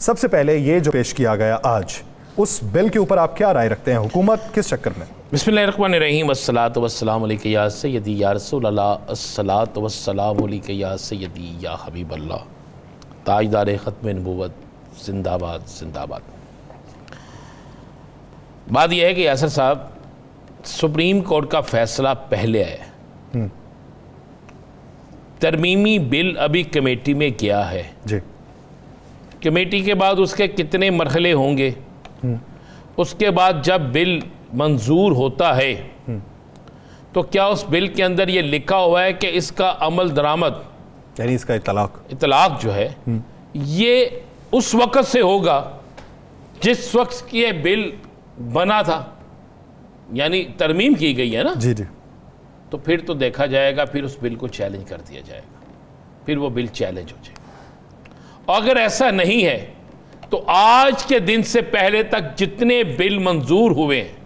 सबसे पहले ये जो पेश किया गया आज, उस बिल के ऊपर आप क्या राय रखते हैं? हुकूमत किस चक्कर में? बिस्मिल्लाहिर्रहमानिर्रहीम, अस्सलातु वस्सलामु अलैका या सय्यदी या रसूल अल्लाह, अस्सलातु वस्सलामु अलैका या सय्यदी या हबीब अल्लाह, ताजदार ख़त्म नबूवत, जिंदाबाद जिंदाबाद। बात यह है कि यासर साहब, सुप्रीम कोर्ट का फैसला पहले आया, तरमीमी बिल अभी कमेटी में गया है जी। कमेटी के बाद उसके कितने मरहले होंगे, उसके बाद जब बिल मंजूर होता है तो क्या उस बिल के अंदर ये लिखा हुआ है कि इसका अमल दरामद, यानी इसका इतलाक जो है ये उस वक़्त से होगा जिस वक्त की ये बिल बना था, यानी तरमीम की गई है ना जी जी। तो फिर तो देखा जाएगा, फिर उस बिल को चैलेंज कर दिया जाएगा, फिर वो बिल चैलेंज हो जाएगा। और अगर ऐसा नहीं है तो आज के दिन से पहले तक जितने बिल मंजूर हुए हैं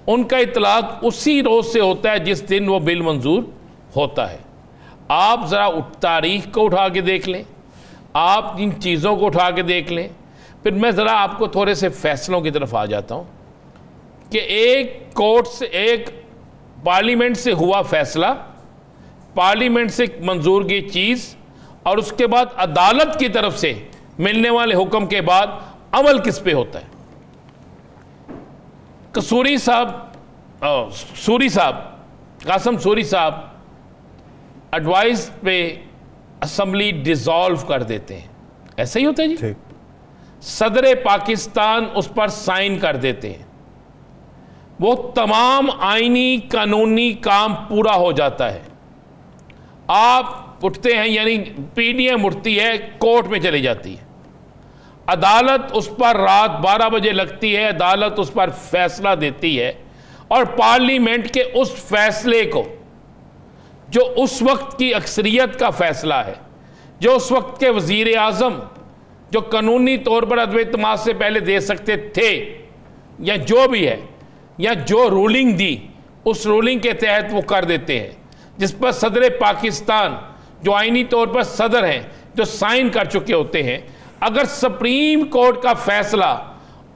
उनका इतलाक उसी रोज से होता है जिस दिन वो बिल मंजूर होता है। आप ज़रा तारीख को उठा के देख लें, आप इन चीज़ों को उठा के देख लें। फिर मैं ज़रा आपको थोड़े से फैसलों की तरफ आ जाता हूँ कि एक कोर्ट से, एक पार्लियामेंट से हुआ फैसला, पार्लियामेंट से मंजूर की चीज़, और उसके बाद अदालत की तरफ से मिलने वाले हुक्म के बाद अमल किस पे होता है। कसूरी साहब, कासम सूरी साहब एडवाइस पे असम्बली डिसॉल्व कर देते हैं, ऐसा ही होता है जी। सदर पाकिस्तान उस पर साइन कर देते हैं, वो तमाम आईनी कानूनी काम पूरा हो जाता है। आप उठते हैं, यानी पीडीएम उठती है, कोर्ट में चली जाती है, अदालत उस पर रात 12 बजे लगती है, अदालत उस पर फैसला देती है, और पार्लियामेंट के उस फैसले को, जो उस वक्त की अक्सरियत का फैसला है, जो उस वक्त के वजीर आज़म, जो कानूनी तौर पर अदम इत्तेमाद से पहले दे सकते थे, या जो भी है, या जो रूलिंग दी, उस रूलिंग के तहत वो कर देते हैं, जिस पर सदर पाकिस्तान, जो आईनी तौर पर सदर हैं, जो साइन कर चुके होते हैं। अगर सुप्रीम कोर्ट का फैसला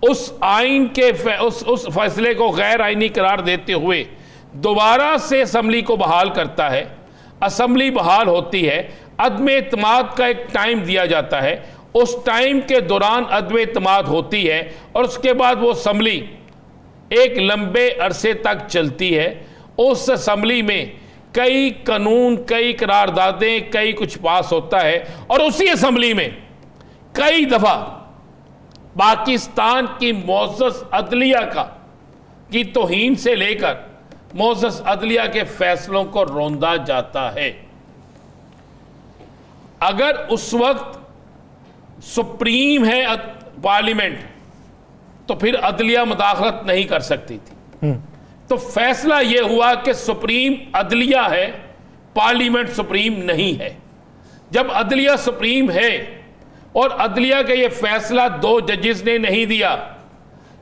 उस आइन के उस फैसले को गैर आइनी करार देते हुए दोबारा से असम्बली को बहाल करता है, असम्बली बहाल होती है, अदम इत्तेमाद का एक टाइम दिया जाता है, उस टाइम के दौरान अदम इत्तेमाद होती है, और उसके बाद वो असम्बली एक लंबे अरसे तक चलती है। उस असम्बली में कई कानून, कई करारदादें, कई कुछ पास होता है, और उसी असम्बली में कई दफ़ा पाकिस्तान की मुअज़्ज़ज़ अदलिया की तौहीन से लेकर मुअज़्ज़ज़ अदलिया के फैसलों को रोंदा जाता है। अगर उस वक्त सुप्रीम है पार्लियामेंट, तो फिर अदलिया मुदाखलत नहीं कर सकती थी। तो फैसला यह हुआ कि सुप्रीम अदलिया है, पार्लियामेंट सुप्रीम नहीं है। जब अदलिया सुप्रीम है और अदलिया का ये फैसला 2 जजेस ने नहीं दिया,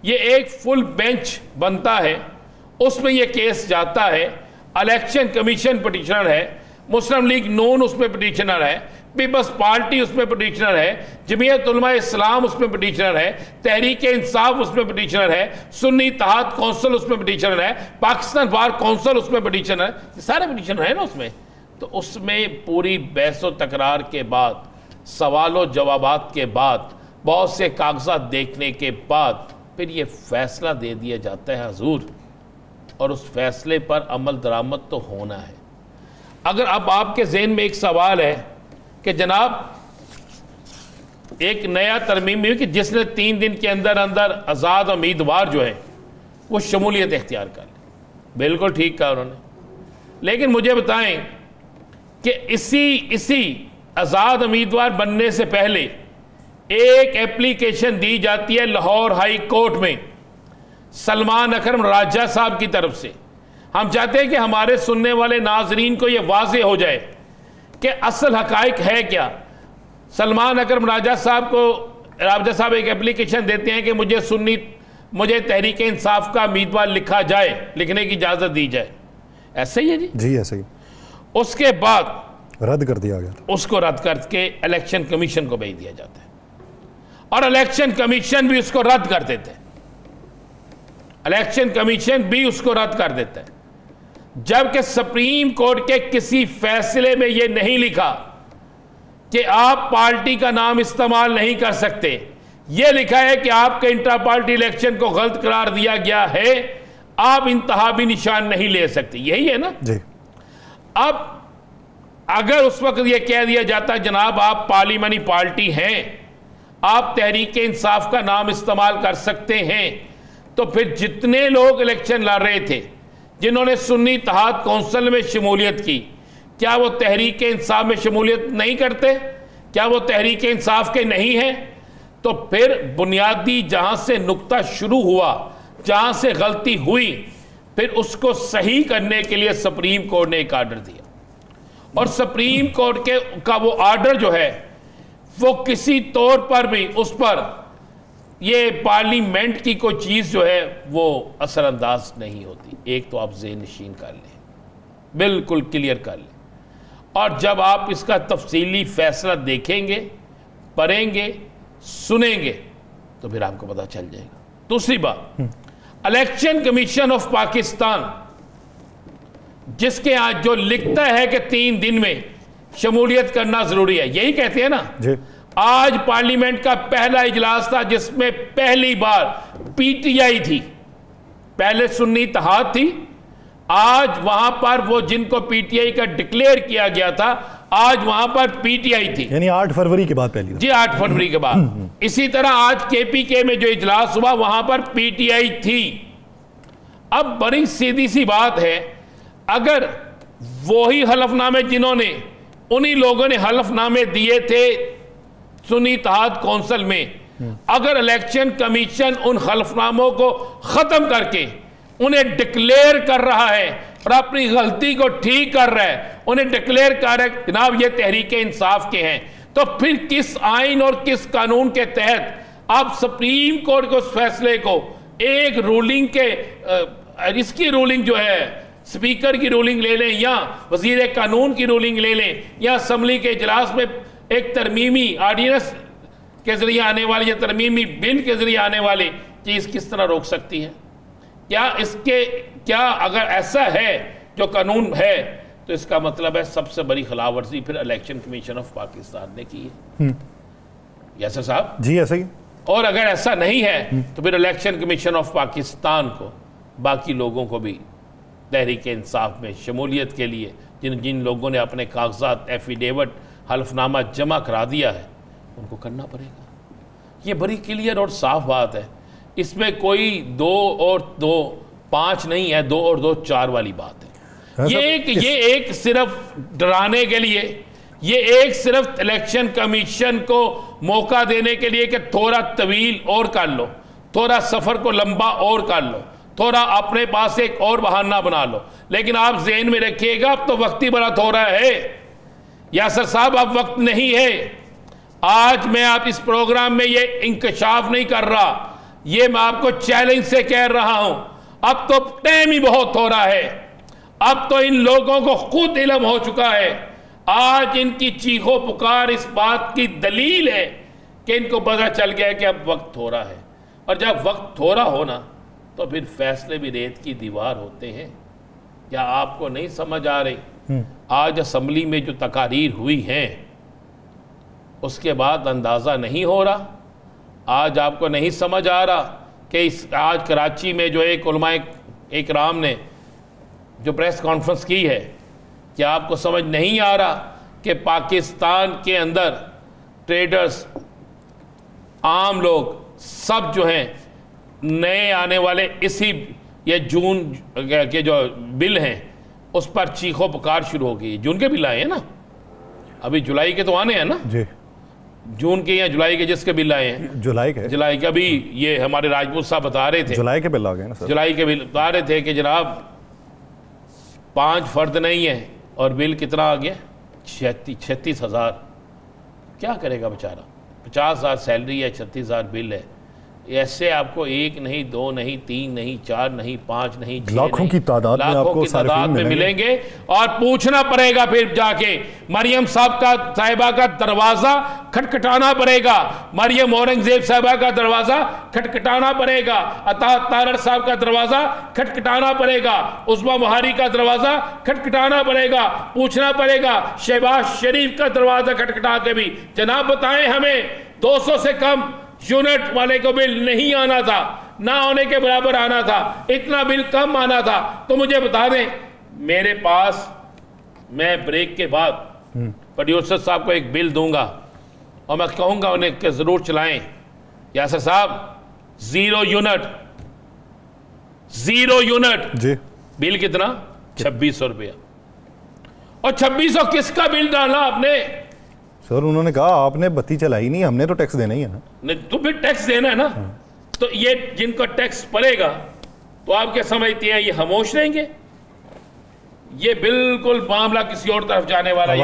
ये एक फुल बेंच बनता है, उसमें ये केस जाता है, इलेक्शन कमीशन पिटिशनर है, मुस्लिम लीग नून उसमें पिटिशनर है, पीपल्स पार्टी उसमें पिटिशनर है, जमीयत उलमा इस्लाम उसमें पिटिशनर है, तहरीक इंसाफ उसमें पिटिशनर है, सुन्नी इत्तेहाद कौंसिल उसमें पिटिशनर है, पाकिस्तान बार कौंसिल उसमें पिटिशनर है, सारे पिटिशनर है ना उसमें। तो उसमें पूरी बहस व तकरार के बाद, सवालों जवाबात के बाद, बहुत से कागजात देखने के बाद फिर ये फैसला दे दिया जाता है हुजूर, और उस फैसले पर अमल दरामद तो होना है। अगर अब आपके जहन में एक सवाल है कि जनाब एक नया तरमीम हुई कि जिसने 3 दिन के अंदर अंदर आज़ाद उम्मीदवार जो है वो शमूलियत इख्तियार कर ले, बिल्कुल ठीक कहा उन्होंने, लेकिन मुझे बताएं कि इसी आज़ाद उम्मीदवार बनने से पहले एक एप्लीकेशन दी जाती है लाहौर हाई कोर्ट में सलमान अकरम राजा साहब की तरफ से। हम चाहते हैं कि हमारे सुनने वाले नाजरीन को यह वाज़ेह हो जाए कि असल हकाइक है क्या। सलमान अकरम राजा साहब एक एप्लीकेशन देते हैं कि मुझे तहरीक इंसाफ का उम्मीदवार लिखा जाए, लिखने की इजाज़त दी जाए, ऐसे ही है जी? जी ऐसे ही। उसके बाद रद्द कर दिया गया, उसको रद्द करके इलेक्शन कमीशन को भेज दिया जाता है। और इलेक्शन कमीशन भी उसको रद्द कर देते हैं, इलेक्शन कमीशन भी उसको रद्द कर देता है। जबकि सुप्रीम कोर्ट के किसी फैसले में यह नहीं लिखा कि आप पार्टी का नाम इस्तेमाल नहीं कर सकते, यह लिखा है कि आपके इंटर पार्टी इलेक्शन को गलत करार दिया गया है, आप इंतहाबी निशान नहीं ले सकते। यही है ना जी। अब अगर उस वक्त यह कह दिया जाता जनाब आप पार्लियामानी पार्टी हैं, आप तहरीक इंसाफ का नाम इस्तेमाल कर सकते हैं, तो फिर जितने लोग इलेक्शन लड़ रहे थे, जिन्होंने सुन्नी इत्तेहाद कौंसिल में शमूलियत की, क्या वो तहरीक इंसाफ में शमूलियत नहीं करते? क्या वो तहरीक इंसाफ के नहीं हैं? तो फिर बुनियादी जहां से नुक्ता शुरू हुआ, जहां से गलती हुई, फिर उसको सही करने के लिए सुप्रीम कोर्ट ने एक आर्डर दिया। और सुप्रीम कोर्ट का वो आर्डर जो है वो किसी तौर पर भी उस पर ये पार्लियामेंट की कोई चीज़ जो है वो असरअंदाज नहीं होती। एक तो आप ज़हन नशीन कर लें, बिल्कुल क्लियर कर लें, और जब आप इसका तफसीली फैसला देखेंगे, पढ़ेंगे, सुनेंगे, तो फिर आपको पता चल जाएगा। दूसरी बात, इलेक्शन कमीशन ऑफ पाकिस्तान जिसके आज जो लिखता है कि 3 दिन में शमूलियत करना जरूरी है, यही कहते हैं ना जी। आज पार्लियामेंट का पहला इजलास था जिसमें पहली बार पीटीआई थी, पहले सुन्नी इत्तेहाद थी, आज वहां पर वो जिनको पीटीआई का डिक्लेयर किया गया था, आज वहां पर पीटीआई थी, यानी 8 फरवरी के बाद पहली जी, 8 फरवरी के बाद। इसी तरह आज केपीके में जो इजलास हुआ वहां पर पीटीआई थी। अब बड़ी सीधी सी बात है, अगर वही हलफनामे जिन्होंने उन्हीं लोगों ने हलफनामे दिए थे सुन्नी इत्तेहाद कौंसिल में, अगर इलेक्शन कमीशन उन हलफनामों को खत्म करके उन्हें डिक्लेयर कर रहा है और अपनी गलती को ठीक कर रहा है, उन्हें डिक्लेयर कर रहा है जनाब ये तहरीक इंसाफ के हैं, तो फिर किस आइन और किस कानून के तहत आप सुप्रीम कोर्ट के उस फैसले को एक रूलिंग के इसकी रूलिंग जो है स्पीकर की रूलिंग ले लें या वजीर कानून की रूलिंग ले लें या असम्बली के इजलास में एक तरमीमी ऑर्डिनेंस के जरिए आने वाली या तरमीमी बिल के जरिए आने वाली चीज़ किस तरह रोक सकती है? क्या अगर ऐसा है जो कानून है तो इसका मतलब है सबसे बड़ी खिलाफवर्जी फिर इलेक्शन कमीशन ऑफ पाकिस्तान ने की है। यासर साहब जी ऐसा ही। और अगर ऐसा नहीं है तो फिर इलेक्शन कमीशन ऑफ पाकिस्तान को बाकी लोगों को भी तहरीक इंसाफ में शमूलियत के लिए जिन लोगों ने अपने कागजात एफिडेविट हल्फनामा जमा करा दिया है उनको करना पड़ेगा। ये बड़ी क्लियर और साफ बात है, इसमें कोई 2 और 2 5 नहीं है, 2 और 2 4 वाली बात है। ये एक सिर्फ डराने के लिए, ये एक सिर्फ इलेक्शन कमीशन को मौका देने के लिए कि थोड़ा तवील और कर लो, थोड़ा सफ़र को लंबा और कर लो, थोड़ा अपने पास एक और बहाना बना लो। लेकिन आप जहन में रखिएगा अब तो वक्त ही बड़ा थोड़ा है यासर साहब, अब वक्त नहीं है। आज मैं आप इस प्रोग्राम में ये इंकशाफ नहीं कर रहा, ये मैं आपको चैलेंज से कह रहा हूं, अब तो टाइम ही बहुत हो रहा है। अब तो इन लोगों को खुद इल्म हो चुका है, आज इनकी चीखों पुकार इस बात की दलील है कि इनको पता चल गया है कि अब वक्त थोड़ा है। और जब वक्त थोड़ा होना तो फिर फैसले भी रेत की दीवार होते हैं। क्या आपको नहीं समझ आ रही? आज असम्बली में जो तकारीर हुई हैं उसके बाद अंदाज़ा नहीं हो रहा, आज आपको नहीं समझ आ रहा कि आज कराची में जो एक उलमाए इकराम ने जो प्रेस कॉन्फ्रेंस की है, क्या आपको समझ नहीं आ रहा कि पाकिस्तान के अंदर ट्रेडर्स, आम लोग सब जो हैं नए आने वाले इसी ये जून के जो बिल हैं उस पर चीखों पुकार शुरू हो गई। जून के बिल आए हैं ना, अभी जुलाई के तो आने हैं ना जी, जून के या जुलाई के जिसके बिल आए हैं, जुलाई के अभी ये हमारे राजपूत साहब बता रहे थे जुलाई के बिल आ गए ना सर, जुलाई के बिल बता रहे थे कि जनाब 5 फर्द नहीं है और बिल कितना आ गया 36,000। क्या करेगा बेचारा, 50,000 सैलरी है, 36,000 बिल है, ऐसे आपको एक नहीं, दो नहीं, तीन नहीं, चार नहीं, पांच नहीं, लाखों की तादाद में आपको तादाद में मिलेंगे। और पूछना पड़ेगा फिर जाके, मरियम साहिबा का दरवाजा खटखटाना पड़ेगा, मरियम औरंगजेब साहिबा का दरवाजा खटखटाना पड़ेगा, अता तारड़ साहब का दरवाजा खटखटाना पड़ेगा, उस्मा बुहारी का दरवाजा खटखटाना पड़ेगा, पूछना पड़ेगा शहबाज शरीफ का दरवाजा खटखटा के भी, जनाब बताएं हमें 200 से कम यूनिट वाले को बिल नहीं आना था, ना होने के बराबर आना था, इतना बिल कम आना था, तो मुझे बता दें मेरे पास, मैं ब्रेक के बाद प्रोड्यूसर साहब को एक बिल दूंगा और मैं कहूंगा उन्हें कि जरूर चलाएं। यासर साहब 0 यूनिट जी, बिल कितना? 2600 रुपया। और 2600 किसका बिल डाला आपने? सर उन्होंने कहा आपने बत्ती चलाई नहीं, हमने तो टैक्स देना ही है ना। नहीं तो फिर टैक्स देना है ना। तो ये जिनका टैक्स पड़ेगा तो आप क्या समझते हैं ये खामोश रहेंगे? ये बिल्कुल मामला किसी और तरफ जाने वाला है।